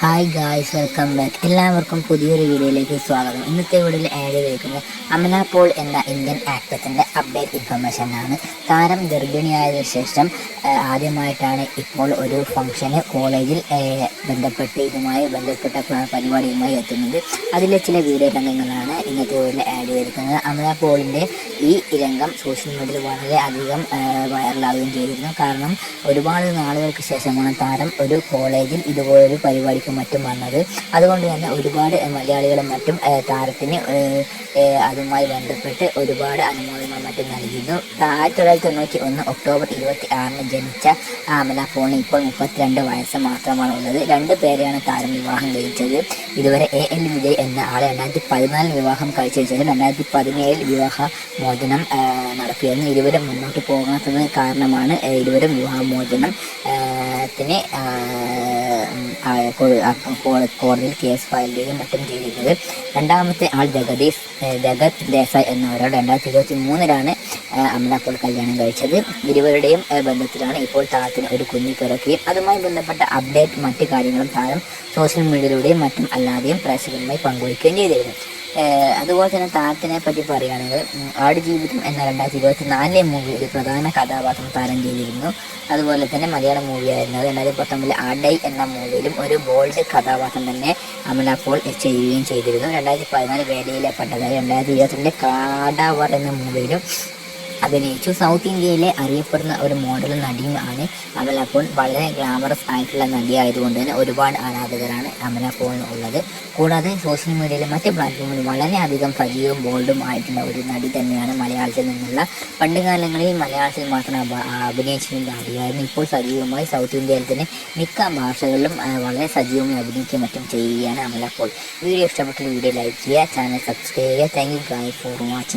Hi guys, welcome back. എല്ലാവർക്കും പുതിയൊരു വീഡിയോയിലേക്ക് സ്വാഗതം. ഇന്നത്തെ വീഡിയോയിൽ ആഡ് ചെയ്തിരിക്കുന്നത് അമല പോൾ എന്ന ഇന്ത്യൻ ആക്ട്രസിൻ്റെ അപ്ഡേറ്റ് ഇൻഫർമേഷനാണ്. താരം ഗർഭിണിയായതിനു ശേഷം ആദ്യമായിട്ടാണ് ഇപ്പോൾ ഒരു ഫംഗ്ഷന് കോളേജിൽ ഇതുമായി ബന്ധപ്പെട്ട പരിപാടിയുമായി എത്തുന്നത്. അതിലെ ചില വീഡിയോ രംഗങ്ങളാണ് ഇന്നത്തെ വീഡിയോയിൽ ആഡ് ചെയ്തിരിക്കുന്നത്. അമല പോളിൻ്റെ ഈ രംഗം സോഷ്യൽ മീഡിയയിൽ വളരെ അധികം വൈറലാവുകയും ചെയ്തിരുന്നു. കാരണം ഒരുപാട് നാളുകൾക്ക് ശേഷമാണ് താരം ഒരു കോളേജിൽ ഇതുപോലൊരു പരിപാടിക്ക് മറ്റും വന്നത്. അതുകൊണ്ട് തന്നെ ഒരുപാട് മലയാളികളും മറ്റും താരത്തിന് അതുമായി ബന്ധപ്പെട്ട് ഒരുപാട് അനുമോദനങ്ങൾ മറ്റും നൽകിയിരുന്നു. 1991 ഒക്ടോബർ 26 ജനിച്ച അമല പോളിന് ഇപ്പോൾ 32 വയസ്സ് മാത്രമാണ് ഉള്ളത്. 2 പേരെയാണ് താരം വിവാഹം കഴിച്ചത്. ഇതുവരെ AL വിജയ് എന്ന ആളെ 2014 വിവാഹം കഴിച്ച ശേഷം 2017 വിവാഹ മോചനം നടത്തിയെന്ന്. ഇരുവരും മുന്നോട്ട് പോകാത്തതിന് കാരണമാണ് ഇരുവരും വിവാഹമോചനം ത്തിന് കോടതിയിൽ കേസ് ഫയൽ ചെയ്യുകയും മറ്റും ചെയ്തിരുന്നത്. രണ്ടാമത്തെ ആൾ ജഗത് ദേശായ് എന്നവരോട് 2023 അമല പോൾ കല്യാണം കഴിച്ചത്. ഇരുവരുടെയും ബന്ധത്തിലാണ് ഇപ്പോൾ താരത്തിന് ഒരു കുഞ്ഞ് പിറക്കുകയും അതുമായി ബന്ധപ്പെട്ട അപ്ഡേറ്റ് മറ്റു കാര്യങ്ങളും താരം സോഷ്യൽ മീഡിയയിലൂടെയും മറ്റും അല്ലാതെയും പ്രേക്ഷകരുമായി പങ്കുവയ്ക്കുകയും ചെയ്തിരുന്നു. അതുപോലെ തന്നെ താരത്തിനെ പറ്റി പറയുകയാണെങ്കിൽ ആടുജീവിതം എന്ന 2024 മൂവി ഒരു പ്രധാന കഥാപാത്രം താരം ചെയ്തിരുന്നു. അതുപോലെ തന്നെ മലയാളം മൂവിയായിരുന്നത് 2019 ആഡൈ എന്ന മൂവിയിലും ഒരു ബോൾഡ് കഥാപാത്രം തന്നെ അമല പോൾ ചെയ്യുകയും ചെയ്തിരുന്നു. 2014 വേലയിലെ പട്ടധാരി 2022 കാടാവർ എന്ന മൂവിയിലും അഭിനയിച്ചു. സൗത്ത് ഇന്ത്യയിലെ അറിയപ്പെടുന്ന ഒരു മോഡലും നടിയുമാണ് അമല പോൾ. വളരെ ഗ്ലാമറസ് ആയിട്ടുള്ള നടിയായതുകൊണ്ട് തന്നെ ഒരുപാട് ആരാധകരാണ് അമല പോളിന് ഉള്ളത്. കൂടാതെ സോഷ്യൽ മീഡിയയിലെ മറ്റ് പ്ലാറ്റ്ഫോമിൽ വളരെയധികം സജീവവും ബോൾഡും ആയിട്ടുള്ള ഒരു നടി തന്നെയാണ് മലയാളത്തിൽ നിന്നുള്ള. പണ്ട് കാലങ്ങളിൽ മലയാളത്തിൽ മാത്രം അഭിനയിച്ചിരുന്ന നടിയായിരുന്നു. ഇപ്പോൾ സജീവമായി സൗത്ത് ഇന്ത്യയിൽ തന്നെ മിക്ക ഭാഷകളിലും വളരെ സജീവമായി അഭിനയിക്കുകയും മറ്റും ചെയ്യുകയാണ് അമല പോൾ. വീഡിയോ ഇഷ്ടപ്പെട്ട വീഡിയോ ലൈക്ക് ചെയ്യുക, ചാനൽ സബ്സ്ക്രൈബ് ചെയ്യുക. Thank you guys for watching.